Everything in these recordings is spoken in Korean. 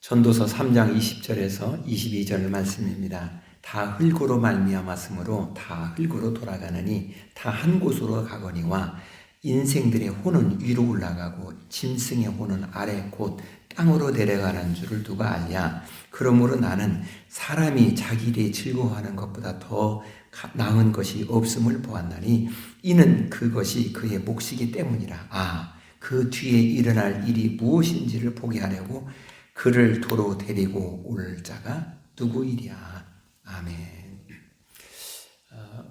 전도서 3장 20절에서 22절 말씀입니다. 다 흙으로 말미암았으므로 다 흙으로 돌아가느니 다 한 곳으로 가거니와 인생들의 혼은 위로 올라가고 짐승의 혼은 아래 곧 땅으로 내려가는 줄을 누가 알랴. 그러므로 나는 사람이 자기 일에 즐거워하는 것보다 더 나은 것이 없음을 보았나니 이는 그것이 그의 몫이기 때문이라. 그 뒤에 일어날 일이 무엇인지를 보게 하려고 그를 도로 데리고 올 자가 누구이랴. 아멘.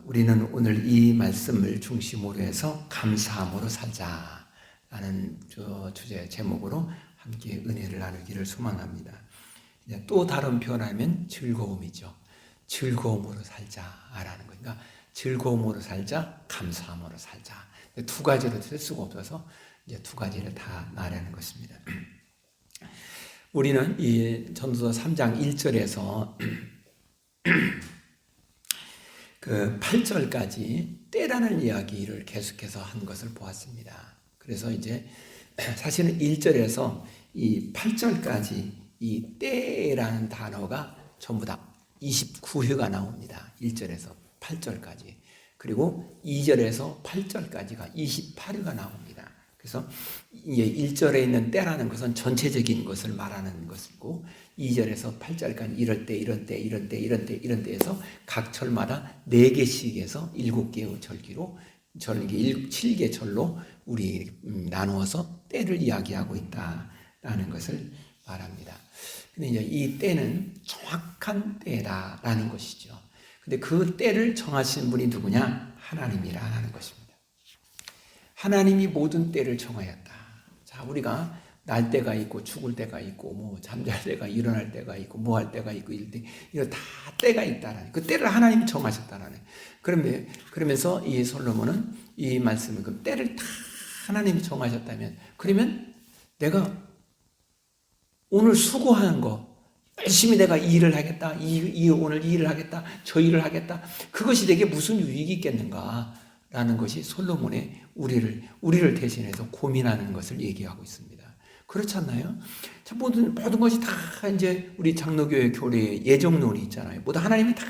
우리는 오늘 이 말씀을 중심으로 해서 감사함으로 살자라는 주제 제목으로 함께 은혜를 나누기를 소망합니다. 또 다른 표현하면 즐거움이죠. 즐거움으로 살자라는 거니까 즐거움으로 살자, 감사함으로 살자. 두 가지로 쓸 수가 없어서 이제 두 가지를 다 말하는 것입니다. 우리는 이 전도서 3장 1절에서 그 8절까지 때라는 이야기를 계속해서 한 것을 보았습니다. 그래서 이제 사실은 1절에서 이 8절까지 이 때라는 단어가 전부 다 29회가 나옵니다. 1절에서 8절까지. 그리고 2절에서 8절까지가 28회가 나옵니다. 그래서 이제 1절에 있는 때라는 것은 전체적인 것을 말하는 것이고 2절에서 8절까지 이럴 때, 이런 때, 이런 때, 이런 때, 이런 때에서 각 절마다 4개씩 해서 7개의 절기로 7개 절로 우리 나누어서 때를 이야기하고 있다라는 것을 말합니다. 근데 이제 이 때는 정확한 때다라는 것이죠. 근데 그 때를 정하신 분이 누구냐? 하나님이라는 것입니다. 하나님이 모든 때를 정하였다. 자, 우리가 날 때가 있고 죽을 때가 있고 뭐 잠잘 때가 일어날 때가 있고 뭐 할 때가 있고 이럴 때 이거 다 때가 있다라는 그 때를 하나님이 정하셨다라는. 그러면서 이 솔로몬은 이 말씀을 그 때를 다 하나님이 정하셨다면 그러면 내가 오늘 수고하는 거 열심히 내가 이 일을 하겠다. 오늘 이 일을 하겠다. 저 일을 하겠다. 그것이 내게 무슨 유익이 있겠는가? 라는 것이 솔로몬의 우리를 대신해서 고민하는 것을 얘기하고 있습니다. 그렇지 않나요? 자, 모든 것이 다 이제 우리 장로교회 교리의 예정론이 있잖아요. 모두 하나님이 다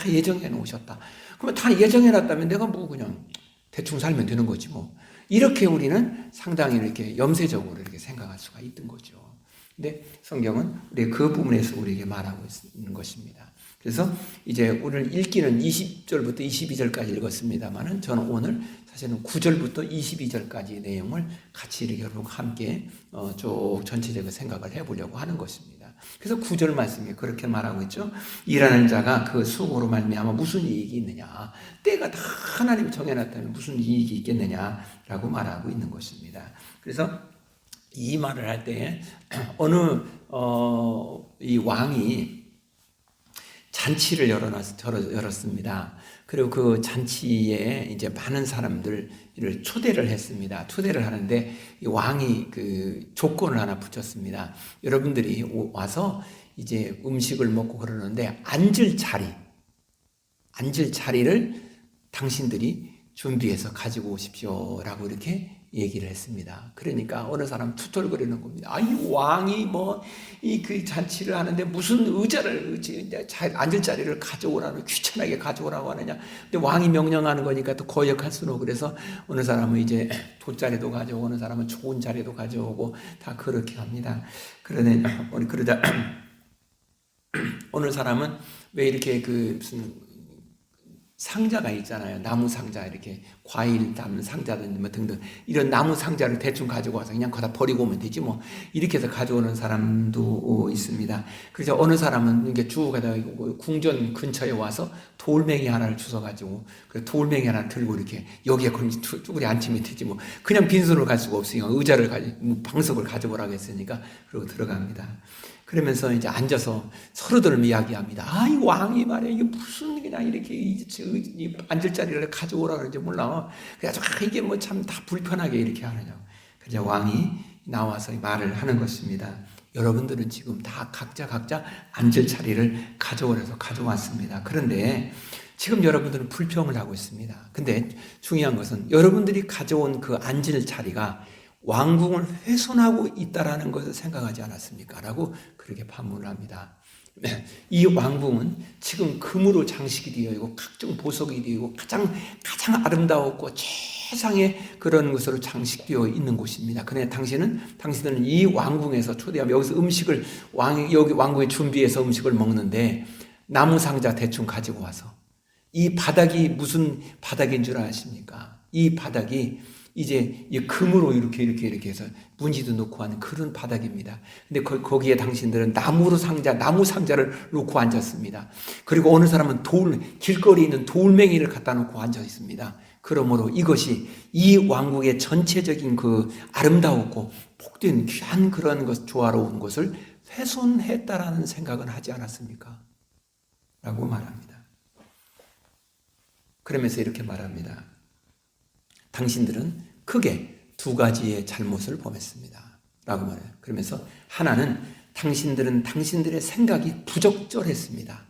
예정해 놓으셨다. 그러면 다 예정해 놨다면 내가 뭐 그냥 대충 살면 되는 거지 뭐. 이렇게 우리는 상당히 이렇게 염세적으로 이렇게 생각할 수가 있던 거죠. 근데 성경은 우리 그 부분에서 우리에게 말하고 있는 것입니다. 그래서 이제 오늘 읽기는 20절부터 22절까지 읽었습니다만은 저는 오늘 사실은 9절부터 22절까지 내용을 같이 이렇게 여러분 함께 쭉 전체적으로 생각을 해보려고 하는 것입니다. 그래서 9절 말씀이 그렇게 말하고 있죠. 일하는 자가 그 수고로 말미암아 무슨 이익이 있느냐. 때가 다 하나님이 정해놨다면 무슨 이익이 있겠느냐라고 말하고 있는 것입니다. 그래서 이 말을 할 때 어느 이 왕이 잔치를 열었습니다. 그리고 그 잔치에 이제 많은 사람들을 초대를 했습니다. 초대를 하는데 이 왕이 그 조건을 하나 붙였습니다. 여러분들이 와서 이제 음식을 먹고 그러는데 앉을 자리를 당신들이 준비해서 가지고 오십시오라고 이렇게 얘기를 했습니다. 그러니까 어느 사람 투덜거리는 겁니다. 이 왕이 그 잔치를 하는데 무슨 의자를 앉을 자리를 가져오라고 귀찮게 가져오라고 하느냐. 근데 왕이 명령하는 거니까 또 거역할 수는 없고 그래서 어느 사람은 이제 돗자리도 가져오고 어느 사람은 좋은 자리도 가져오고 다 그렇게 합니다. 그러다 어느 사람은 왜 이렇게 그 무슨 상자가 있잖아요. 나무 상자, 이렇게 과일 담는 상자든지 뭐 등등 이런 나무 상자를 대충 가지고 와서 그냥 거기다 버리고 오면 되지 뭐 이렇게 해서 가져오는 사람도 있습니다. 그래서 어느 사람은 이렇게 쭉 가다가 궁전 근처에 와서 돌멩이 하나를 주워가지고 그 돌멩이 하나 들고 이렇게 여기에 쭈그리 앉히면 되지 뭐 그냥 빈손으로 갈 수가 없으니까 의자를 방석을 가져오라고 했으니까 그러고 들어갑니다. 그러면서 이제 앉아서 서로들 이야기합니다. 이 왕이 말이야, 이게 무슨 그냥 이렇게 앉을 자리를 가져오라 그러지 몰라. 그래가지고 이게 뭐 참 다 불편하게 이렇게 하느냐고. 그래서 왕이 나와서 말을 하는 것입니다. 여러분들은 지금 다 각자 앉을 자리를 가져오라서 가져왔습니다. 그런데 지금 여러분들은 불평을 하고 있습니다. 근데 중요한 것은 여러분들이 가져온 그 앉을 자리가 왕궁을 훼손하고 있다라는 것을 생각하지 않았습니까? 라고 그렇게 반문을 합니다. 이 왕궁은 지금 금으로 장식이 되어 있고 각종 보석이 되어 있고 가장 아름다웠고 최상의 그런 것으로 장식되어 있는 곳입니다. 그런데 당신들은 이 왕궁에서 초대하면 여기서 음식을 여기 왕궁에 준비해서 음식을 먹는데 나무 상자 대충 가지고 와서 이 바닥이 무슨 바닥인 줄 아십니까? 이 바닥이 이제 금으로 이렇게 해서 문지도 놓고 하는 그런 바닥입니다. 근데 거기에 당신들은 나무 상자를 놓고 앉았습니다. 그리고 어느 사람은 길거리에 있는 돌멩이를 갖다 놓고 앉아 있습니다. 그러므로 이것이 이 왕국의 전체적인 그 아름다웠고 복된 귀한 그런 것, 조화로운 것을 훼손했다라는 생각은 하지 않았습니까? 라고 말합니다. 그러면서 이렇게 말합니다. 당신들은 크게 두 가지의 잘못을 범했습니다. 라고 말해요. 그러면서 하나는 당신들은 당신들의 생각이 부적절했습니다.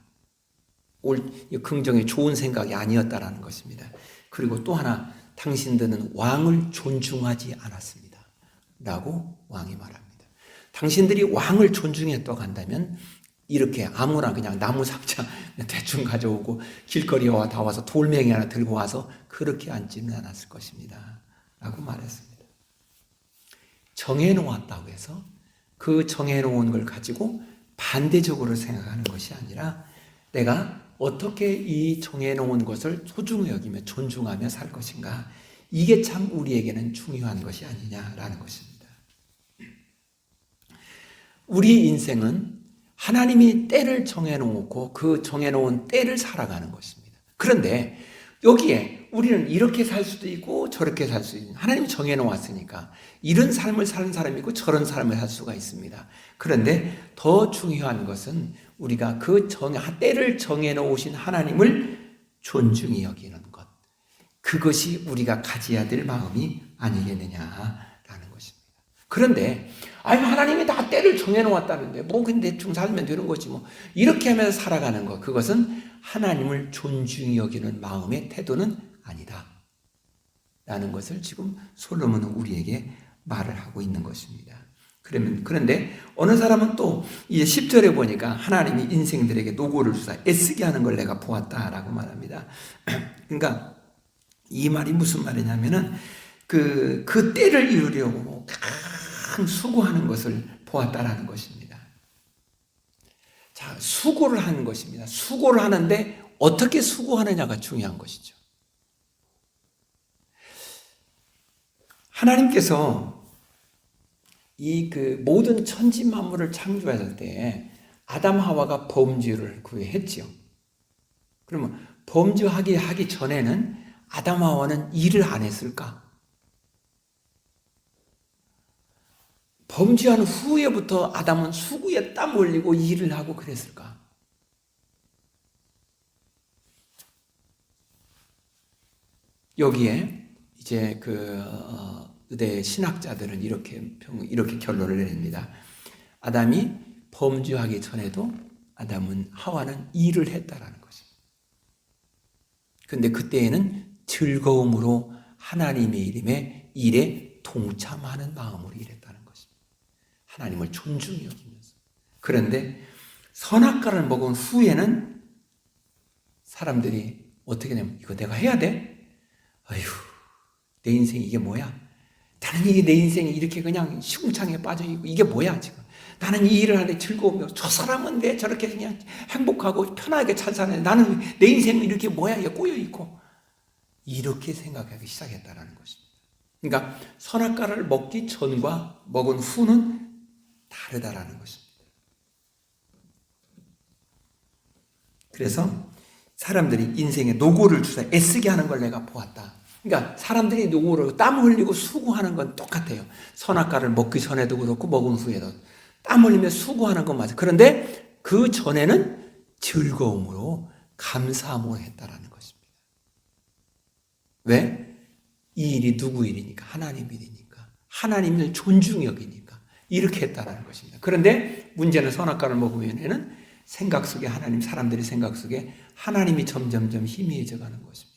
긍정의 좋은 생각이 아니었다라는 것입니다. 그리고 또 하나, 당신들은 왕을 존중하지 않았습니다. 라고 왕이 말합니다. 당신들이 왕을 존중했다고 한다면 이렇게 아무나 그냥 나무 상자 대충 가져오고 길거리에 다 와서 돌멩이 하나 들고 와서 그렇게 앉지는 않았을 것입니다. 라고 말했습니다. 정해놓았다고 해서 그 정해놓은 걸 가지고 반대적으로 생각하는 것이 아니라 내가 어떻게 이 정해놓은 것을 소중히 여기며 존중하며 살 것인가, 이게 참 우리에게는 중요한 것이 아니냐라는 것입니다. 우리 인생은 하나님이 때를 정해놓고 그 정해놓은 때를 살아가는 것입니다. 그런데 여기에 우리는 이렇게 살 수도 있고 저렇게 살 수도 있는, 하나님이 정해놓았으니까 이런 삶을 사는 사람이 있고 저런 삶을 살 수가 있습니다. 그런데 더 중요한 것은 우리가 그 때를 정해놓으신 하나님을 존중히 여기는 것, 그것이 우리가 가져야 될 마음이 아니겠느냐라는 것입니다. 그런데 하나님이 다 때를 정해놓았다는데 그냥 대충 살면 되는 거지 이렇게 하면서 살아가는 것, 그것은 하나님을 존중히 여기는 마음의 태도는 아니다 라는 것을 지금 솔로몬은 우리에게 말을 하고 있는 것입니다. 그런데 어느 사람은 또 이제 10절에 보니까 하나님이 인생들에게 노고를 주사 애쓰게 하는 걸 내가 보았다라고 말합니다. 그러니까 이 말이 무슨 말이냐면은 그 때를 이루려고 큰 수고하는 것을 보았다라는 것입니다. 자, 수고를 하는 것입니다. 수고를 하는데 어떻게 수고하느냐가 중요한 것이죠. 하나님께서 이 모든 천지 만물을 창조했을 때 아담 하와가 범죄를 구했지요. 그러면 범죄하기 전에는 아담 하와는 일을 안 했을까? 범죄한 후에부터 아담은 수고에 땀 흘리고 일을 하고 그랬을까? 여기에 이제 의대 신학자들은 이렇게 결론을 내립니다. 아담이 범죄하기 전에도 하와는 일을 했다라는 것입니다. 그런데 그때에는 즐거움으로 하나님의 이름에 일에 동참하는 마음으로 일했다는 것입니다. 하나님을 존중히 여기면서. 그런데 선악과를 먹은 후에는 사람들이 어떻게 되냐면 이거 내가 해야 돼? 아휴, 내 인생이 이게 뭐야? 나는 이게 내 인생이 이렇게 그냥 시궁창에 빠져있고 이게 뭐야 지금? 나는 이 일을 하는데 즐거우며 저 사람은 왜 저렇게 그냥 행복하고 편하게 잘 사는데 나는 내 인생은 이렇게 뭐야? 이게 꼬여있고 이렇게 생각하기 시작했다는 것입니다. 그러니까 선악과를 먹기 전과 먹은 후는 다르다라는 것입니다. 그래서 사람들이 인생에 노고를 주사 애쓰게 하는 걸 내가 보았다. 그러니까 사람들이 노고를 땀 흘리고 수고하는 건 똑같아요. 선악과를 먹기 전에도 그렇고 먹은 후에도 땀 흘리며 수고하는 건 맞아요. 그런데 그 전에는 즐거움으로 감사함으로 했다라는 것입니다. 왜? 이 일이 누구 일이니까? 하나님 일이니까. 하나님을 존중히 여기니까 이렇게 했다라는 것입니다. 그런데 문제는 선악과를 먹으면은 생각 속에 사람들이 생각 속에 하나님이 점점점 희미해져 가는 것입니다.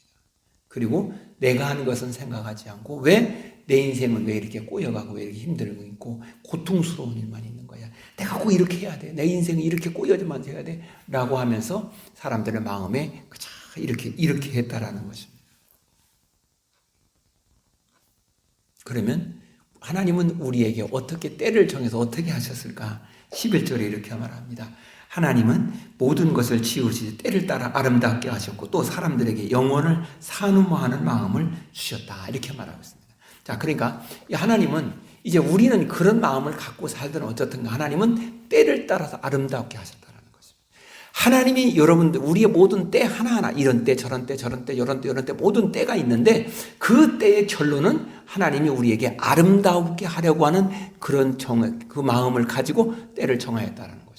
그리고 내가 한 것은 생각하지 않고 왜 내 인생은 왜 이렇게 꼬여가고 왜 이렇게 힘들고 있고 고통스러운 일만 있는 거야. 내가 꼭 이렇게 해야 돼. 내 인생이 이렇게 꼬여야만 해야 돼. 라고 하면서 사람들의 마음에 그저 이렇게 했다라는 것입니다. 그러면 하나님은 우리에게 어떻게 때를 정해서 어떻게 하셨을까? 11절에 이렇게 말합니다. 하나님은 모든 것을 지으시되 때를 따라 아름답게 하셨고 또 사람들에게 영원을 사모하는 마음을 주셨다. 이렇게 말하고 있습니다. 자, 그러니까 하나님은 이제 우리는 그런 마음을 갖고 살든 어쨌든 하나님은 때를 따라서 아름답게 하셨다는 것입니다. 하나님이 여러분들 우리의 모든 때 하나하나 이런 때 저런 때 저런 때 이런 때 모든 때가 있는데 그 때의 결론은 하나님이 우리에게 아름답게 하려고 하는 그런 그 마음을 가지고 때를 정하였다는 것입니다.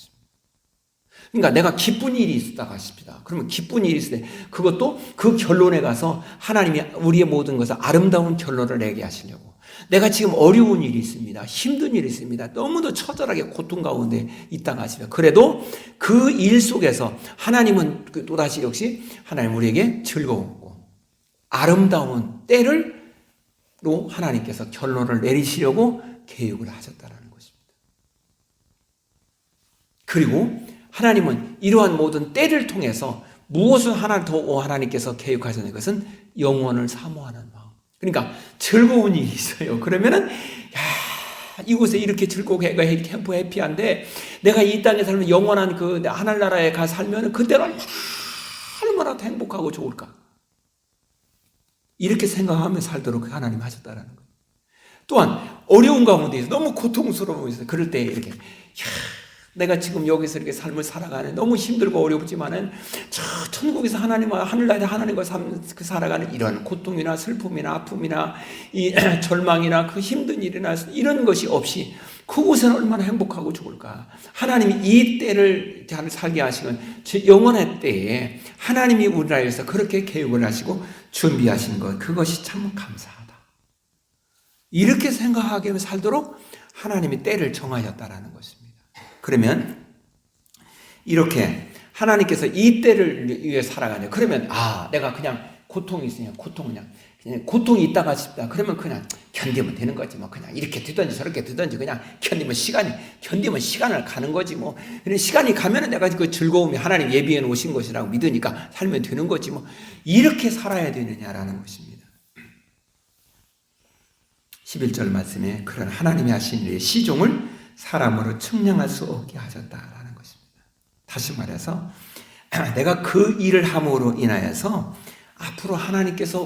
그러니까 내가 기쁜 일이 있었다고 하십니다. 그러면 기쁜 일이 있을 때 그것도 그 결론에 가서 하나님이 우리의 모든 것을 아름다운 결론을 내게 하시려고. 내가 지금 어려운 일이 있습니다. 힘든 일이 있습니다. 너무도 처절하게 고통 가운데 있다고 하십니다. 그래도 그 일 속에서 하나님은 또다시 역시 하나님 우리에게 즐거웠고 아름다운 때를 로 하나님께서 결론을 내리시려고 계획을 하셨다는 것입니다. 그리고 하나님은 이러한 모든 때를 통해서 무엇을 하나 더 하나님께서 계획하시는 것은 영원을 사모하는 마음. 그러니까 즐거운 일이 있어요. 그러면은 이곳에 이렇게 즐겁게 캠프 해피한데 내가 이 땅에 살면 영원한 그 하늘나라에 가 살면 그때는 얼마나 더 행복하고 좋을까. 이렇게 생각하며 살도록 하나님 하셨다는 거예요. 또한 어려운 가운데서 너무 고통스러워서 그럴 때 이렇게 내가 지금 여기서 이렇게 삶을 살아가는 너무 힘들고 어렵지만은 저 천국에서 하나님과 하늘나라에 하나님과 살아가는 이런 고통이나 슬픔이나 아픔이나 이 절망이나 그 힘든 일이나 이런 것이 없이 그곳은 얼마나 행복하고 좋을까. 하나님이 이 때를 잘 살게 하시는 영원한 때에 하나님이 우리를 위해서 그렇게 계획을 하시고 준비하신 것, 그것이 참 감사하다. 이렇게 생각하게 살도록 하나님이 때를 정하셨다라는 것입니다. 그러면 이렇게 하나님께서 이 때를 위해 살아가냐. 그러면 내가 그냥 고통이 있으면 그냥 고통이 있다가 싶다. 그러면 그냥 견디면 되는 거지. 뭐 그냥 이렇게 되든지 저렇게 되든지 그냥 견디면 시간을 가는 거지 뭐. 시간이 가면은 내가 그 즐거움이 하나님 예비해 놓으신 것이라고 믿으니까 살면 되는 거지 뭐. 이렇게 살아야 되느냐라는 것입니다. 11절 말씀에 그런 하나님이 하신 일의 시종을 사람으로 측량할 수 없게 하셨다라는 것입니다. 다시 말해서 내가 그 일을 함으로 인하여서 앞으로 하나님께서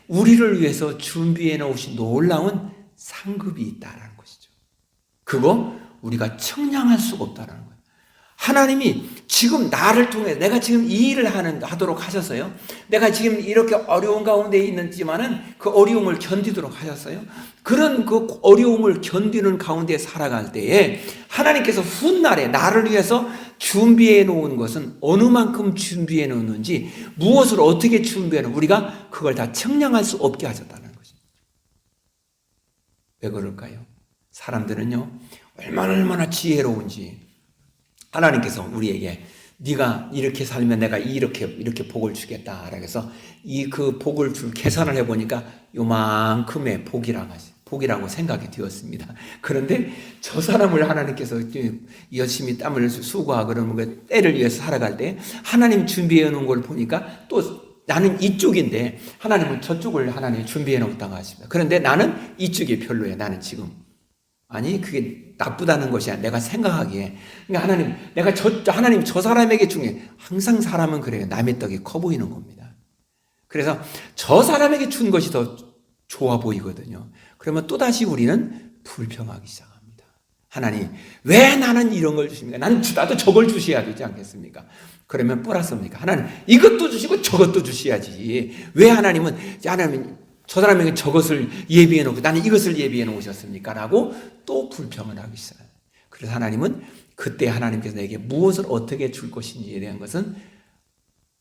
우리를 위해서 준비해 놓으신 놀라운 상급이 있다라는 것이죠. 그거 우리가 측량할 수가 없다라는 거예요. 하나님이 지금 나를 통해 내가 지금 이 일을 하도록 하셨어요. 내가 지금 이렇게 어려운 가운데 있는지만은 그 어려움을 견디도록 하셨어요. 그런 그 어려움을 견디는 가운데 살아갈 때에 하나님께서 훗날에 나를 위해서 준비해 놓은 것은 어느 만큼 준비해 놓는지 무엇을 어떻게 준비해 놓은 우리가 그걸 다 측량할 수 없게 하셨다는 것입니다. 왜 그럴까요? 사람들은요 얼마나 지혜로운지 하나님께서 우리에게 네가 이렇게 살면 내가 이렇게 복을 주겠다. 그래서 그 복을 계산을 해보니까 요만큼의 복이라고 생각이 되었습니다. 그런데 저 사람을 하나님께서 열심히 땀을 수고하고 그러면 그 때를 위해서 살아갈 때 하나님 준비해 놓은 걸 보니까 또 나는 이쪽인데 하나님은 저쪽을 하나님이 준비해 놓았다고 하십니다. 그런데 나는 이쪽이 별로야. 나는 지금. 아니 그게 나쁘다는 것이 아니라 내가 생각하기에 그러니까 하나님 저 사람에게 중에 항상 사람은 그래요. 남의 떡이 커 보이는 겁니다. 그래서 저 사람에게 준 것이 더 좋아 보이거든요. 그러면 또다시 우리는 불평하기 시작합니다. 하나님 왜 나는 이런 걸 주십니까? 나도 저걸 주셔야 되지 않겠습니까? 그러면 플러스입니까? 하나님 이것도 주시고 저것도 주셔야지. 왜 하나님은 저 사람에게 저것을 예비해 놓고 나는 이것을 예비해 놓으셨습니까? 라고 또 불평을 하기 시작해요. 그래서 하나님은 그때 하나님께서 내게 무엇을 어떻게 줄 것인지에 대한 것은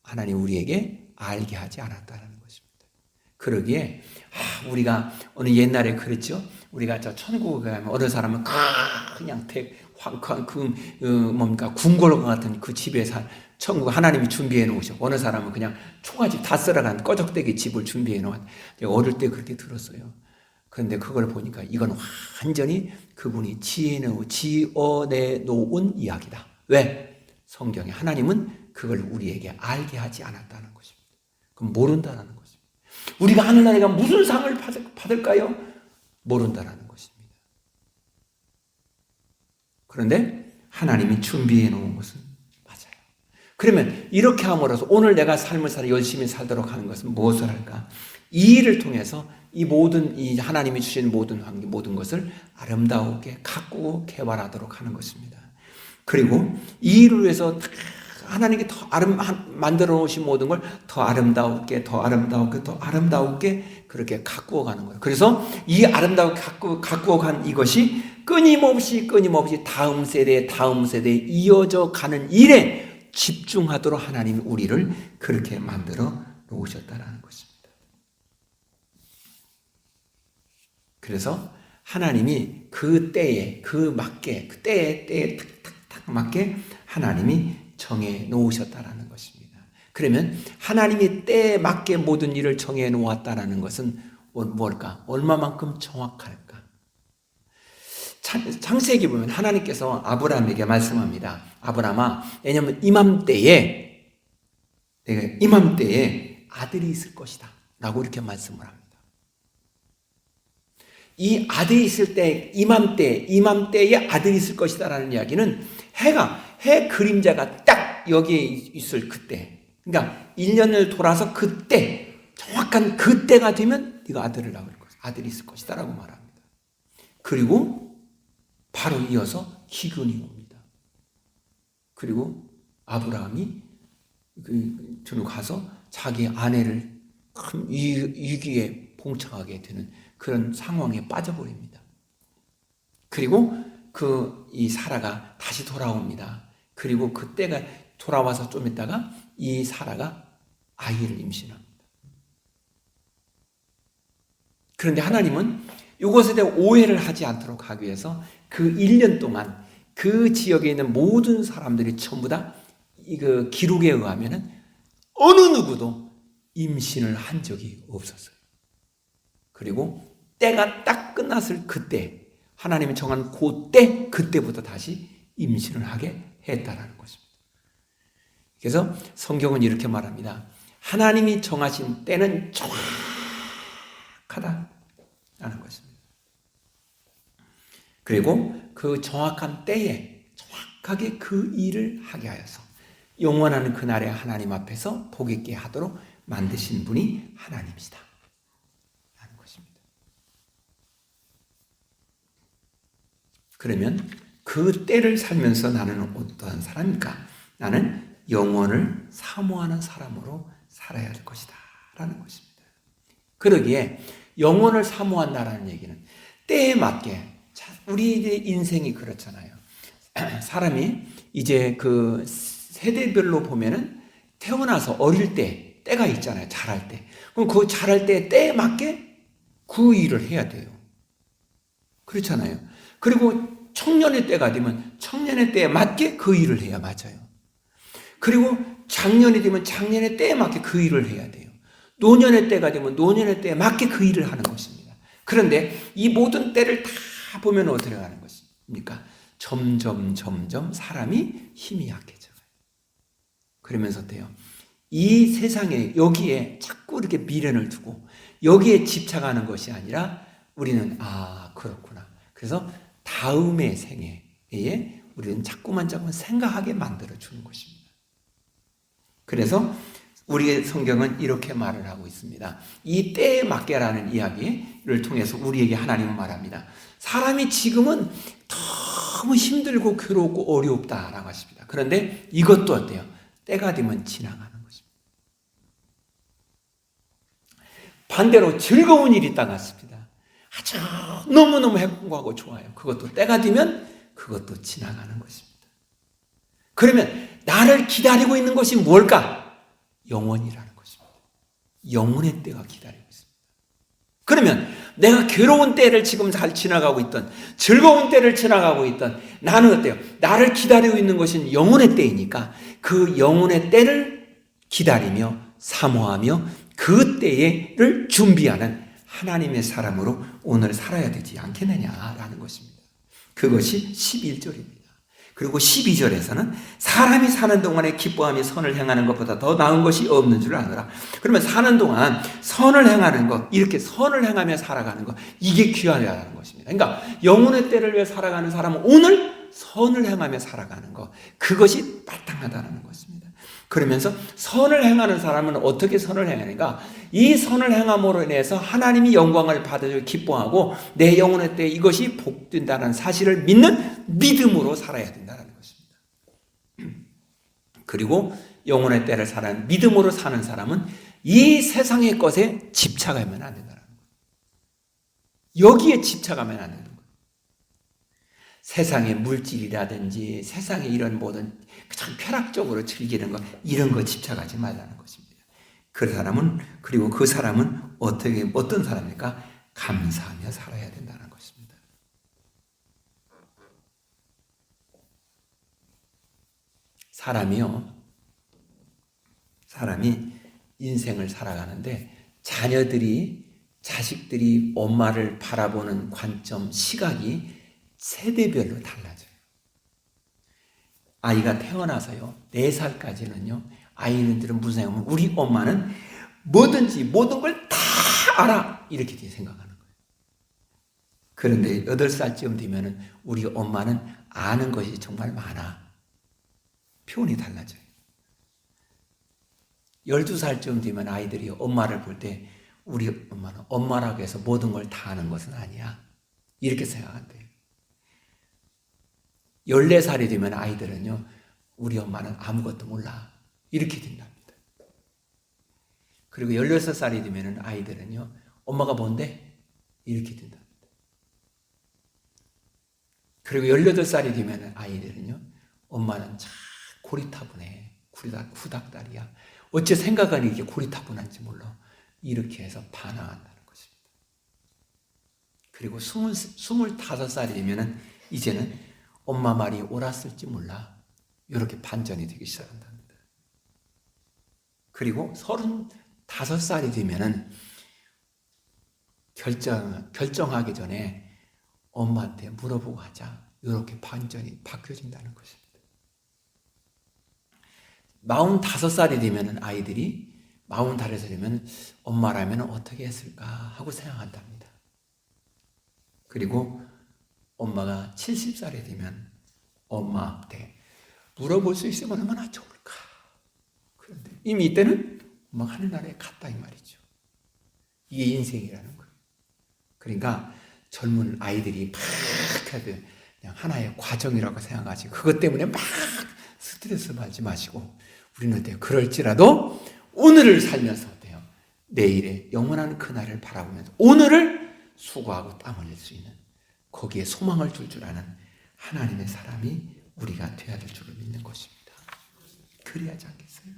하나님 우리에게 알게 하지 않았다는 것입니다. 그러기에 우리가 어느 옛날에 그랬죠. 우리가 저 천국에 가면 어느 사람은 그냥 궁궐과 같은 그 집에 천국 하나님이 준비해 놓으셨고 어느 사람은 그냥 초가집 다 쓸어간 꺼적대기 집을 준비해 놓은 제가 어릴 때 그렇게 들었어요. 그런데 그걸 보니까 이건 완전히 그분이 지어내 놓은 이야기다. 왜? 성경에 하나님은 그걸 우리에게 알게 하지 않았다는 것입니다. 그럼 모른다는 것입니다. 우리가 하늘나라가 무슨 상을 받을까요? 모른다는 것입니다. 그런데 하나님이 준비해 놓은 것은 맞아요. 그러면 이렇게 함으로써 오늘 내가 삶을 살아 열심히 살도록 하는 것은 무엇을 할까? 이 일을 통해서 이 하나님이 주신 모든 환경, 모든 것을 아름다우게 가꾸고 개발하도록 하는 것입니다. 그리고 이 일을 위해서 하나님께 더 만들어 놓으신 모든 걸 더 아름다우게 그렇게 가꾸어 가는 거예요. 그래서 이 아름다우게 가꾸어 간 이것이 끊임없이 다음 세대에 이어져 가는 일에 집중하도록 하나님이 우리를 그렇게 만들어 놓으셨다는 것입니다. 그래서 하나님이 그 때에 탁탁탁 맞게 하나님이 정해 놓으셨다라는 것입니다. 그러면 하나님이 때에 맞게 모든 일을 정해 놓았다라는 것은 뭘까? 얼마만큼 정확할까? 창세기 보면 하나님께서 아브라함에게 말씀합니다. 아브라함아, 왜냐하면 이맘때에 아들이 있을 것이다 라고 이렇게 말씀을 합니다. 이 아들이 있을 때 이맘때에 아들이 있을 것이다라는 이야기는 해 그림자가 딱 여기에 있을 그때, 그러니까 1년을 돌아서 그때, 정확한 그때가 되면 네가 아들을 낳을 것이다, 아들이 있을 것이다 라고 말합니다. 그리고 바로 이어서 기근이 옵니다. 그리고 아브라함이 저로 가서 자기 아내를 큰 위기에 봉착하게 되는 그런 상황에 빠져버립니다. 그리고 이 사라가 다시 돌아옵니다. 그리고 그때가 돌아와서 좀 있다가 이 사라가 아이를 임신합니다. 그런데 하나님은 이것에 대해 오해를 하지 않도록 하기 위해서 그 1년 동안 그 지역에 있는 모든 사람들이 전부 다 그 기록에 의하면 어느 누구도 임신을 한 적이 없었어요. 그리고 때가 딱 끝났을 그때, 하나님이 정한 그때부터 다시 임신을 하게 했다라는 것입니다. 그래서 성경은 이렇게 말합니다. 하나님이 정하신 때는 정확하다라는 것입니다. 그리고 그 정확한 때에 정확하게 그 일을 하게 하여서 영원한 그날에 하나님 앞에서 복 있게 하도록 만드신 분이 하나님이시다 라는 것입니다. 그러면 그 때를 살면서 나는 어떠한 사람일까? 나는 영원을 사모하는 사람으로 살아야 할 것이다 라는 것입니다. 그러기에 영원을 사모한다라는 얘기는 때에 맞게, 우리의 인생이 그렇잖아요. 사람이 이제 그 세대별로 보면은 태어나서 어릴 때가 있잖아요. 자랄 때. 그럼 그 자랄 때에 맞게 그 일을 해야 돼요. 그렇잖아요. 그리고 청년의 때가 되면 청년의 때에 맞게 그 일을 해야 맞아요. 그리고 장년이 되면 장년의 때에 맞게 그 일을 해야 돼요. 노년의 때가 되면 노년의 때에 맞게 그 일을 하는 것입니다. 그런데 이 모든 때를 다 보면 어떻게 가는 것입니까? 점점 사람이 힘이 약해져요. 그러면서 어때요? 이 세상에 여기에 자꾸 이렇게 미련을 두고 여기에 집착하는 것이 아니라 우리는 그렇구나. 그래서 다음의 생애에 우리는 자꾸만 생각하게 만들어주는 것입니다. 그래서 우리의 성경은 이렇게 말을 하고 있습니다. 이 때에 맞게라는 이야기를 통해서 우리에게 하나님은 말합니다. 사람이 지금은 너무 힘들고 괴롭고 어렵다라고 하십니다. 그런데 이것도 어때요? 때가 되면 지나가는 것입니다. 반대로 즐거운 일이 있다 같습니다. 아주 너무너무 행복하고 좋아요. 그것도 때가 되면 그것도 지나가는 것입니다. 그러면 나를 기다리고 있는 것이 뭘까? 영원이라는 것입니다. 영원의 때가 기다리고 있습니다. 그러면 내가 괴로운 때를 지금 잘 지나가고 있던, 즐거운 때를 지나가고 있던 나는 어때요? 나를 기다리고 있는 것은 영원의 때이니까 그 영원의 때를 기다리며 사모하며 그 때를 준비하는 하나님의 사람으로 오늘 살아야 되지 않겠느냐라는 것입니다. 그것이 11절입니다. 그리고 12절에서는 사람이 사는 동안에 기뻐하며 선을 행하는 것보다 더 나은 것이 없는 줄 아노라. 그러면 사는 동안 선을 행하는 것, 이렇게 선을 행하며 살아가는 것, 이게 귀하다는 것입니다. 그러니까 영혼의 때를 위해 살아가는 사람은 오늘 선을 행하며 살아가는 것, 그것이 마땅하다는 것입니다. 그러면서 선을 행하는 사람은 어떻게 선을 행하는가? 이 선을 행함으로 인해서 하나님이 영광을 받아주고 기뻐하고 내 영혼의 때 이것이 복된다는 사실을 믿는 믿음으로 살아야 된다는 것입니다. 그리고 영혼의 때를 사는 믿음으로 사는 사람은 이 세상의 것에 집착하면 안 된다는 거예요. 여기에 집착하면 안 된다는 거예요. 세상의 물질이라든지 세상의 이런 모든 참 쾌락적으로 즐기는 것, 이런 거 집착하지 말라는 것입니다. 그리고 그 사람은 어떤 사람입니까? 감사하며 살아야 된다는 것입니다. 사람이 인생을 살아가는데 자식들이 엄마를 바라보는 관점, 시각이 세대별로 달라져요. 아이가 태어나서요, 4살까지는요, 아이들은 무슨 생각하면 우리 엄마는 뭐든지 모든 걸 다 알아, 이렇게 생각하는 거예요. 그런데 8살쯤 되면은 우리 엄마는 아는 것이 정말 많아. 표현이 달라져요. 12살쯤 되면 아이들이 엄마를 볼 때 우리 엄마는 엄마라고 해서 모든 걸 다 아는 것은 아니야, 이렇게 생각한대요. 14살이 되면 아이들은요, 우리 엄마는 아무것도 몰라, 이렇게 된답니다. 그리고 16살이 되면 아이들은요, 엄마가 뭔데? 이렇게 된답니다. 그리고 18살이 되면 아이들은요, 엄마는 참 고리타분해, 구닥다리야, 어째 생각하니 이게 고리타분한지 몰라, 이렇게 해서 반항한다는 것입니다. 그리고 25살이 되면 이제는 엄마 말이 옳았을지 몰라, 이렇게 반전이 되기 시작한답니다. 그리고 35살이 되면은 결정하기 전에 엄마한테 물어보고 하자, 이렇게 반전이 바뀌어진다는 것입니다. 45살이 되면은 아이들이 45살이 되면 엄마라면 어떻게 했을까 하고 생각한답니다. 그리고 엄마가 70살이 되면 엄마한테 물어볼 수 있으면 얼마나 좋을까. 그런데 이미 이때는 엄마가 하늘나라에 갔다, 이 말이죠. 이게 인생이라는 거예요. 그러니까 젊은 아이들이 막 해도 그냥 하나의 과정이라고 생각하지, 그것 때문에 막 스트레스 받지 마시고, 우리는 어때요? 그럴지라도 오늘을 살면서 어때요? 내일의 영원한 그날을 바라보면서 오늘을 수고하고 땀 흘릴 수 있는, 거기에 소망을 줄 아는 하나님의 사람이 우리가 되어야 될 줄을 믿는 것입니다. 그래야지 않겠어요?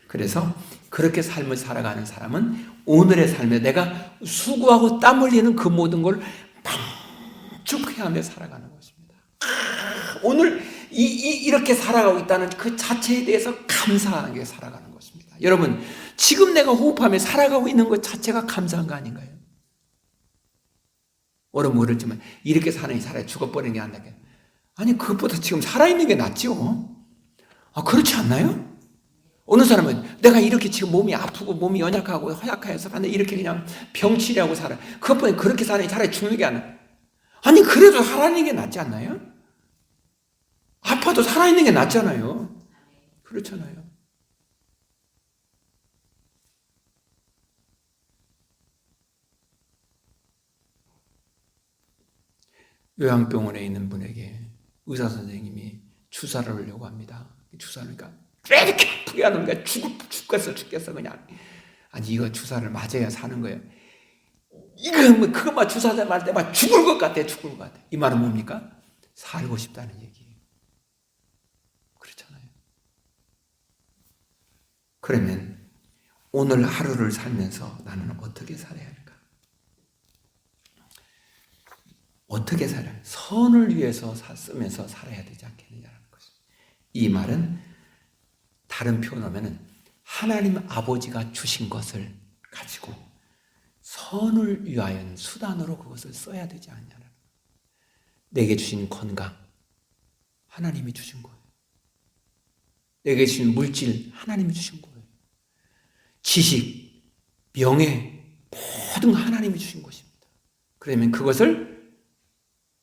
그래서 그렇게 삶을 살아가는 사람은 오늘의 삶에 내가 수고하고 땀 흘리는 그 모든 걸 만족해하며 살아가는 것입니다. 오늘 이렇게 살아가고 있다는 그 자체에 대해서 감사하게 살아가는 것입니다. 여러분, 지금 내가 호흡하며 살아가고 있는 것 자체가 감사한 거 아닌가요? 오늘 모르지만 이렇게 사는 게 차라리 죽어버리는 게 안 낫겠네. 아니, 그것보다 지금 살아있는 게 낫죠. 그렇지 않나요? 어느 사람은 내가 이렇게 지금 몸이 아프고 몸이 연약하고 허약해서 이렇게 그냥 병치려고 살아, 그것보다 그렇게 사는 게 차라리 죽는 게 안 나아요. 아니, 그래도 살아있는 게 낫지 않나요? 아파도 살아있는 게 낫잖아요. 그렇잖아요. 요양병원에 있는 분에게 의사 선생님이 주사를 하려고 합니다. 주사를 그러니까 이렇게 아프게 하는 거야. 죽겠어 그냥. 아니, 이거 주사를 맞아야 사는 거예요. 그것만 주사 맞을 때 막 죽을 것 같아. 이 말은 뭡니까? 살고 싶다는 얘기예요. 그렇잖아요. 그러면 오늘 하루를 살면서 나는 어떻게 살아야 할까? 어떻게 살아야, 선을 위해서 쓰면서 살아야 되지 않겠느냐는 것입니다. 이 말은 다른 표현을 하면 하나님 아버지가 주신 것을 가지고 선을 위하여 수단으로 그것을 써야 되지 않냐는. 내게 주신 건강 하나님이 주신 거예요. 내게 주신 물질 하나님이 주신 거예요. 지식, 명예 모든 하나님이 주신 것입니다. 그러면 그것을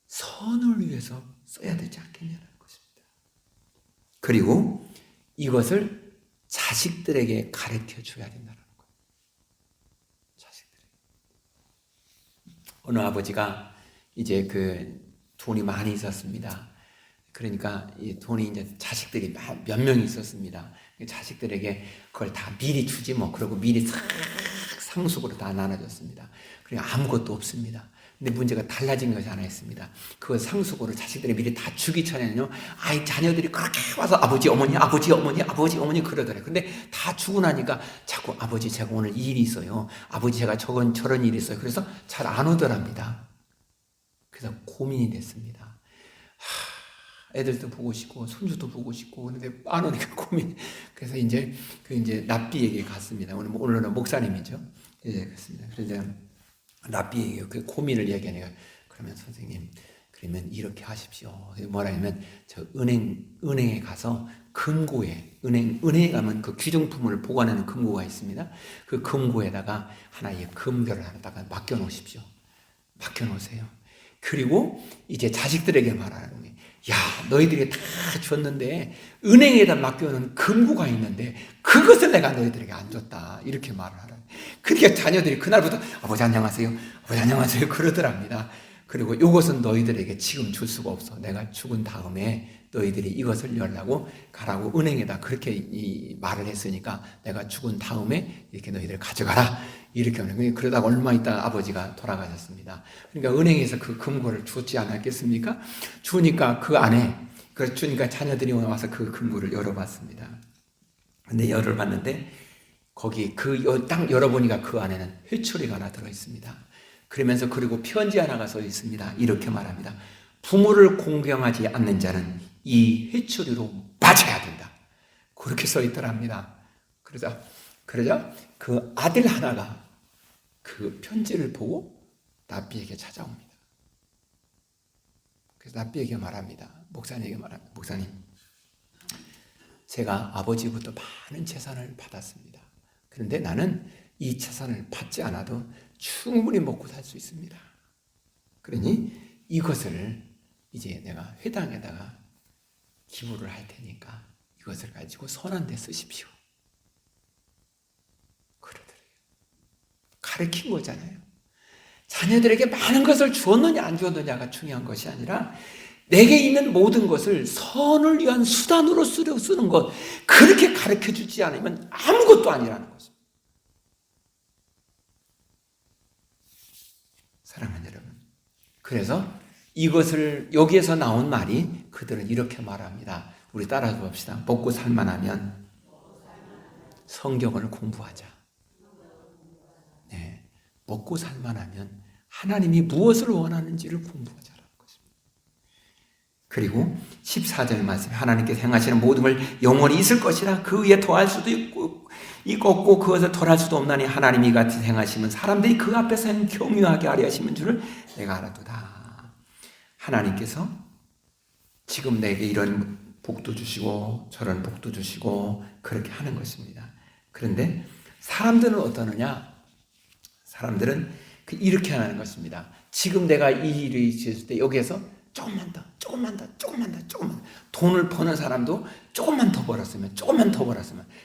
선을 위해서 써야 되지 않겠냐는 것입니다. 그리고 이것을 자식들에게 가르쳐 줘야 된다는 거예요. 자식들에게. 어느 아버지가 이제 돈이 많이 있었습니다. 그러니까 이 돈이 이제 자식들이 몇 명이 있었습니다. 자식들에게 그걸 다 미리 주지 뭐. 그러고 미리 싹 상속으로 다 나눠줬습니다. 그러니까 아무것도 없습니다. 근데 문제가 달라진 것이 하나 있습니다. 그 상속으로 자식들이 미리 다 주기 전에는요, 아이 자녀들이 그렇게 와서 아버지, 어머니, 아버지, 어머니, 아버지, 어머니 그러더래요. 근데 다 주고 나니까 자꾸 아버지 제가 오늘 일이 있어요. 아버지 제가 저런 일이 있어요. 그래서 잘 안 오더랍니다. 그래서 고민이 됐습니다. 애들도 보고 싶고 손주도 보고 싶고 그런데 안 오니까 고민. 그래서 이제 납비에게 갔습니다. 오늘은 목사님이죠. 예, 그렇습니다. 그래서 납비에게 그 고민을 얘기하니까 그러면 선생님 그러면 이렇게 하십시오. 뭐라냐면 저 은행에 가서 금고에 은행에 가면 그 귀중품을 보관하는 금고가 있습니다. 그 금고에다가 하나의 금별을 하나다가 맡겨 놓으십시오. 맡겨 놓으세요. 그리고 이제 자식들에게 말하는 거예요. 야, 너희들이 다 줬는데 은행에다 맡겨놓은 금고가 있는데 그것을 내가 너희들에게 안 줬다. 이렇게 말을 하라. 그러니까 자녀들이 그날부터 아버지 안녕하세요. 아버지 안녕하세요. 그러더랍니다. 그리고 이것은 너희들에게 지금 줄 수가 없어. 내가 죽은 다음에 너희들이 이것을 열라고 가라고 은행에다 그렇게 말을 했으니까 내가 죽은 다음에 이렇게 너희들 가져가라. 이렇게 하는. 그러다가 얼마 있다 아버지가 돌아가셨습니다. 그러니까 은행에서 그 금고를 줬지 않았겠습니까? 주니까 그 안에, 주니까 자녀들이 와서 그 금고를 열어봤습니다. 근데 열어봤는데 거기 딱 열어보니까 그 안에는 회초리가 하나 들어있습니다. 그러면서 그리고 편지 하나가 써 있습니다. 이렇게 말합니다. 부모를 공경하지 않는 자는 이 회초리로 맞아야 된다. 그렇게 써 있더랍니다. 그러자 그 아들 하나가 그 편지를 보고 납비에게 찾아옵니다. 그래서 납비에게 말합니다. 목사님에게 말합니다. 목사님, 제가 아버지부터 많은 재산을 받았습니다. 그런데 나는 이 재산을 받지 않아도 충분히 먹고 살 수 있습니다. 그러니 이것을 이제 내가 회당에다가 기부를 할 테니까 이것을 가지고 선한 데 쓰십시오. 그러더래요. 가르친 거잖아요. 자녀들에게 많은 것을 주었느냐 안 주었느냐가 중요한 것이 아니라 내게 있는 모든 것을 선을 위한 수단으로 쓰는 것, 그렇게 가르쳐 주지 않으면 아무것도 아니라는 것입니다. 사랑하는 여러분, 그래서 이것을 여기에서 나온 말이 그들은 이렇게 말합니다. 우리 따라서 봅시다. 먹고 살만하면 성경을 공부하자. 네, 먹고 살만하면 하나님이 무엇을 원하는지를 공부하자라는 것입니다. 그리고 14절 말씀, 하나님께서 행하시는 모든 걸 영원히 있을 것이라 그 위에 더할 수도 없고 그것을 덜할 수도 없나니 하나님이 같이 행하시면 사람들이 그 앞에서 경유하게 하려 하시는 줄을 내가 알아도다. 하나님께서 지금 내게 이런 복도 주시고 저런 복도 주시고 그렇게 하는 것입니다. 그런데 사람들은 어떠느냐? 사람들은 이렇게 하는 것입니다. 지금 내가 이 일을 있을 때 여기에서 조금만 더 돈을 버는 사람도 조금만 더 벌었으면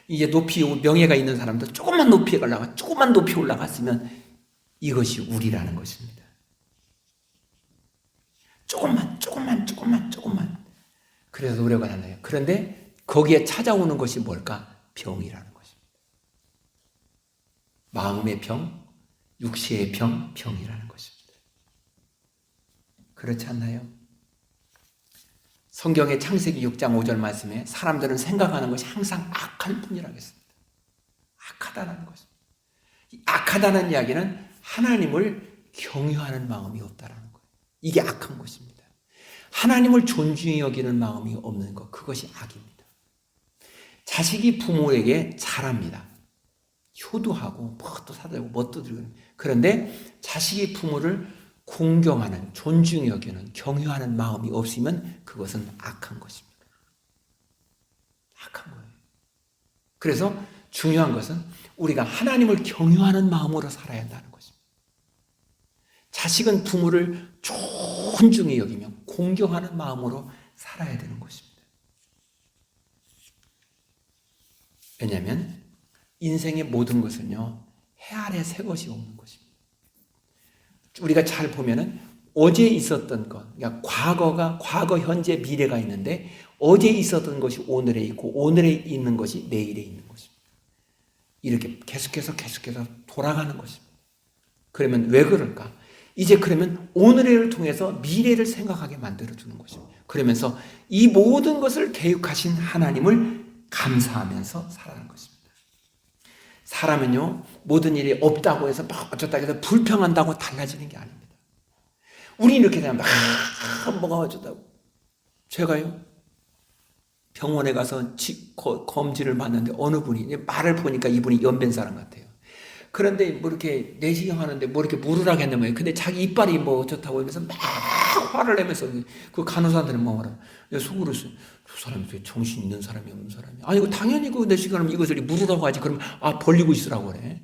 이제 높이 명예가 있는 사람도 조금만 높이 올라갔으면 이것이 우리라는 것입니다. 조금만. 그래서 노력을 하네요. 그런데 거기에 찾아오는 것이 뭘까? 병이라는 것입니다. 마음의 병, 육체의 병이라는 것입니다. 그렇지 않나요? 성경의 창세기 6장 5절 말씀에 사람들은 생각하는 것이 항상 악할 뿐이라고 했습니다. 악하다는 것입니다. 악하다는 이야기는 하나님을 경유하는 마음이 없다라는 거예요. 이게 악한 것입니다. 하나님을 존중히 여기는 마음이 없는 것, 그것이 악입니다. 자식이 부모에게 잘합니다. 효도하고 뭣도 사다 주고 뭣도 드리고. 그런데 자식이 부모를 공경하는, 존중히 여기는, 경유하는 마음이 없으면 그것은 악한 것입니다. 악한 거예요. 그래서 중요한 것은 우리가 하나님을 경유하는 마음으로 살아야 한다는 것입니다. 자식은 부모를 존중히 여기며 공경하는 마음으로 살아야 되는 것입니다. 왜냐하면 인생의 모든 것은요, 해 아래 새 것이 없는 것입니다. 우리가 잘 보면은 어제 있었던 것, 그러니까 과거, 현재, 미래가 있는데 어제 있었던 것이 오늘에 있고 오늘에 있는 것이 내일에 있는 것입니다. 이렇게 계속해서 돌아가는 것입니다. 그러면 왜 그럴까? 이제 그러면 오늘을 통해서 미래를 생각하게 만들어주는 것입니다. 그러면서 이 모든 것을 계획하신 하나님을 감사하면서 살아가는 것입니다. 사람은요, 모든 일이 없다고 해서 막 어쩌다 해서 불평한다고 달라지는 게 아닙니다. 우리 이렇게 되면 뭐가 어쩌다고. 제가요, 병원에 가서 검진을 받는데 어느 분이, 말을 보니까 이분이 연변 사람 같아요. 그런데 뭐 이렇게 내시경 하는데 뭐 이렇게 물으라고 했는 거예요. 근데 자기 이빨이 뭐 어쩌다고 하면서 막 화를 내면서 그 간호사들은 뭐 말하면 속으로 저 사람이 정신 있는 사람이 없는 사람이. 아니, 이거 당연히 그 내시경하면 이것을 물으라고 하지. 그러면 벌리고 있으라고 그래.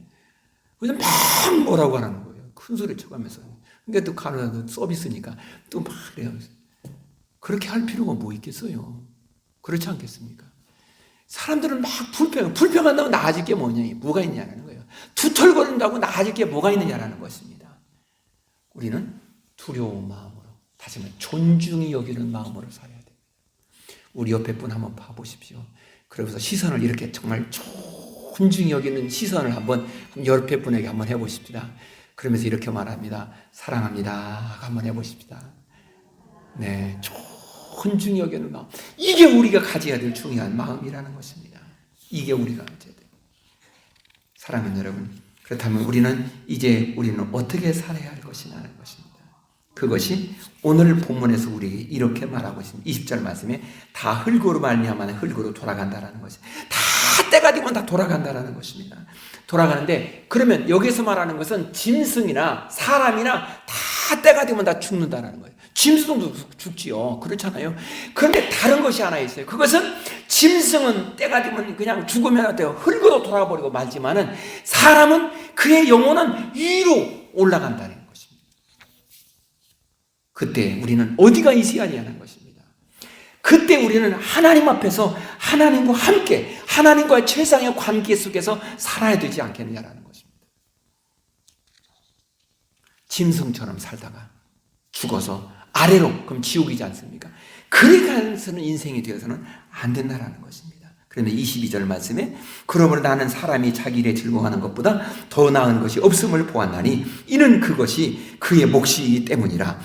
그래서 막 뭐라고 하는 거예요. 큰 소리 쳐가면서. 그러니까 또 간호사도 서비스니까 또 막 그래요. 그렇게 할 필요가 뭐 있겠어요. 그렇지 않겠습니까? 사람들은 막 불평한다고 나아질 게 뭐가 있냐는 거예요. 투털거린다고 나아질 게 뭐가 있느냐라는 것입니다. 우리는 두려운 마음으로, 다시 말해 존중히 여기는 마음으로 살아야 됩니다. 우리 옆에 분 한번 봐보십시오. 그러면서 시선을 이렇게 정말 존중히 여기는 시선을 한번 옆에 분에게 한번 해보십시다. 그러면서 이렇게 말합니다. 사랑합니다. 한번 해보십시다. 네, 존중히 여기는 마음. 이게 우리가 가져야 될 중요한 마음이라는 것입니다. 이게 우리가 가져야 돼요. 사랑하는 여러분, 그렇다면 우리는 어떻게 살아야 할 것이냐는 것입니다. 그것이 오늘 본문에서 우리에게 이렇게 말하고 있습니다. 20절 말씀에 다 흙으로 말미암아 흙으로 돌아간다라는 것이, 다 때가 되면 다 돌아간다라는 것입니다. 돌아가는데, 그러면 여기서 말하는 것은 짐승이나 사람이나 다 때가 되면 다 죽는다라는 거예요. 짐승도 죽지요. 그렇잖아요. 그런데 다른 것이 하나 있어요. 그것은 짐승은 때가 되면 그냥 죽으면 돼요. 흙으로 돌아버리고 말지만은 사람은 그의 영혼은 위로 올라간다는 것입니다. 그때 우리는 어디가 있어야 하냐는 것입니다. 그때 우리는 하나님 앞에서 하나님과 함께 하나님과의 최상의 관계 속에서 살아야 되지 않겠느냐라는 것입니다. 짐승처럼 살다가 죽어서 아래로, 그럼 지옥이지 않습니까? 그래가서는 인생이 되어서는 안 된다라는 것입니다. 그런데 22절 말씀에 그러므로 나는 사람이 자기 일에 즐거워하는 것보다 더 나은 것이 없음을 보았나니 이는 그것이 그의 몫이기 때문이라.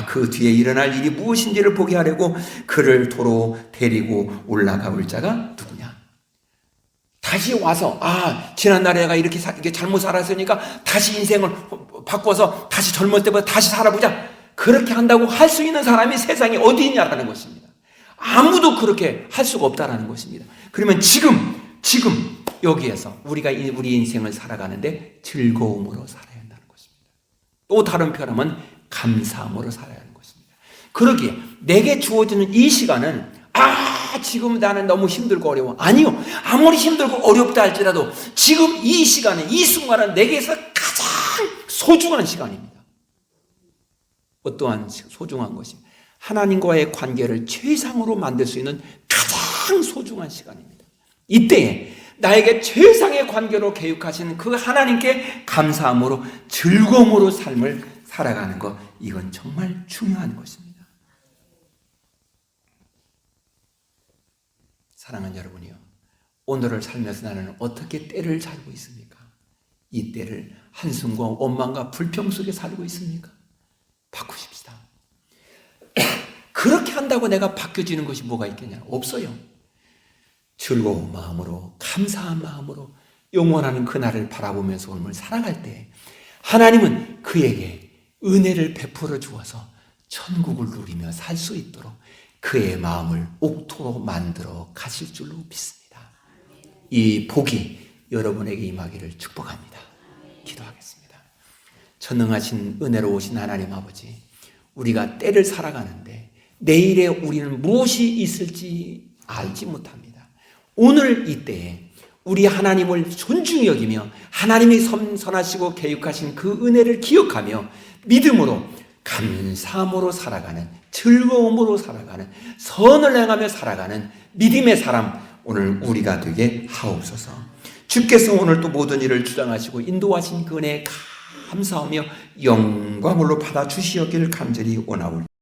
그 뒤에 일어날 일이 무엇인지를 보게 하려고 그를 도로 데리고 올라가올 자가 누구냐. 다시 와서 지난날에 내가 이렇게 잘못 살았으니까 다시 인생을 바꿔서 다시 젊을 때보다 다시 살아보자. 그렇게 한다고 할 수 있는 사람이 세상에 어디 있냐라는 것입니다. 아무도 그렇게 할 수가 없다라는 것입니다. 그러면 지금 여기에서 우리가 우리 인생을 살아가는데 즐거움으로 살아야 한다는 것입니다. 또 다른 표현하면 감사함으로 살아야 하는 것입니다. 그러기에 내게 주어지는 이 시간은 지금 나는 너무 힘들고 어려워. 아니요. 아무리 힘들고 어렵다 할지라도 지금 이 시간은, 이 순간은 내게서 가장 소중한 시간입니다. 어떠한 소중한 것이 하나님과의 관계를 최상으로 만들 수 있는 가장 소중한 시간입니다. 이때에 나에게 최상의 관계로 계획하신 그 하나님께 감사함으로 즐거움으로 삶을 살아가는 것, 이건 정말 중요한 것입니다. 사랑하는 여러분이요, 오늘을 살면서 나는 어떻게 때를 살고 있습니까? 이 때를 한숨과 원망과 불평 속에 살고 있습니까? 바꾸십시다. 그렇게 한다고 내가 바뀌어지는 것이 뭐가 있겠냐? 없어요. 즐거운 마음으로, 감사한 마음으로 영원하는 그날을 바라보면서 오늘 살아갈 때 하나님은 그에게 은혜를 베풀어 주어서 천국을 누리며 살 수 있도록 그의 마음을 옥토로 만들어 가실 줄로 믿습니다. 이 복이 여러분에게 임하기를 축복합니다. 기도하겠습니다. 전능하신 은혜로우신 하나님 아버지, 우리가 때를 살아가는데 내일에 우리는 무엇이 있을지 알지 못합니다. 오늘 이때에 우리 하나님을 존중히 여기며 하나님이 선하시고 계획하신 그 은혜를 기억하며 믿음으로 감사함으로 살아가는, 즐거움으로 살아가는, 선을 행하며 살아가는 믿음의 사람 오늘 우리가 되게 하옵소서. 주께서 오늘 또 모든 일을 주장하시고 인도하신 그 은혜에 감사하며 영광으로 받아주시었기를 간절히 원하옵니다.